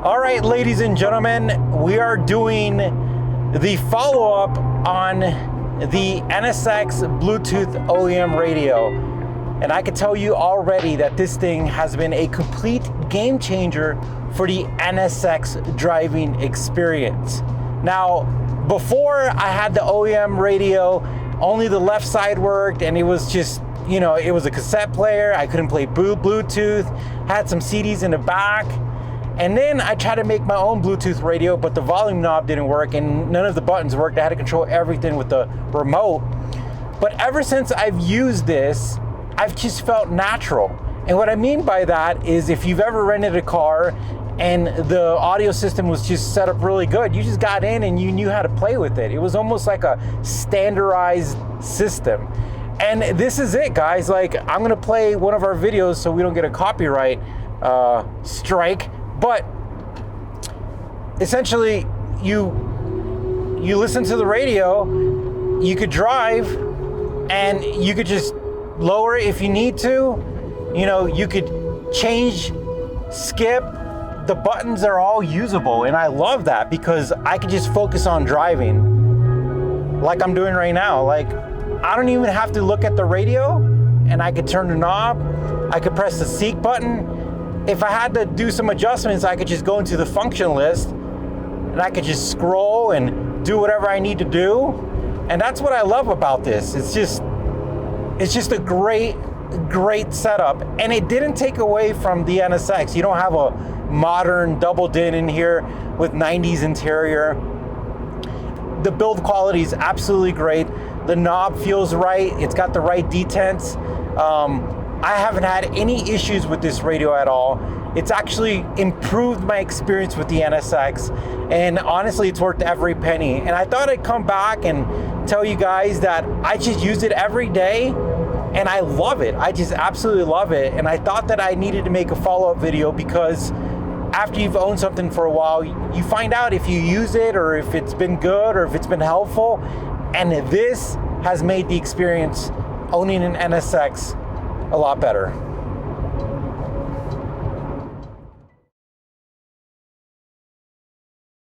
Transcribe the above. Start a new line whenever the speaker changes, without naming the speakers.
All right, ladies and gentlemen, we are doing the follow-up on the NSX Bluetooth OEM radio. And I can tell you already that this thing has been a complete game changer for the NSX driving experience. Now, before I had the OEM radio, only the left side worked, and it was just, you know, it was a cassette player. I couldn't play Bluetooth, had some CDs in the back. And then I tried to make my own Bluetooth radio, but the volume knob didn't work and none of the buttons worked. I had to control everything with the remote. But ever since I've used this, I've just felt natural. And what I mean by that is if you've ever rented a car and the audio system was just set up really good, you just got in and you knew how to play with it. It was almost like a standardized system. And this is it, guys. Like, I'm gonna play one of our videos so we don't get a copyright strike. But essentially, you listen to the radio, you could drive, and you could just lower it if you need to. You know, you could change, skip. The buttons are all usable, and I love that because I could just focus on driving like I'm doing right now. Like, I don't even have to look at the radio, and I could turn the knob. I could press the seek button. If I had to do some adjustments, I could just go into the function list and I could just scroll and do whatever I need to do. And that's what I love about this. It's just a great setup. And it didn't take away from the NSX. You don't have a modern double din in here with 90s interior. The build quality is absolutely great. The knob feels right. It's got the right detents. I haven't had any issues with this radio at all. It's actually improved my experience with the NSX, and honestly, it's worth every penny. And I thought I'd come back and tell you guys that I just use it every day, and I love it. I just absolutely love it. And I thought that I needed to make a follow-up video because after you've owned something for a while, you find out if you use it or if it's been good or if it's been helpful. And this has made the experience owning an NSX a lot better.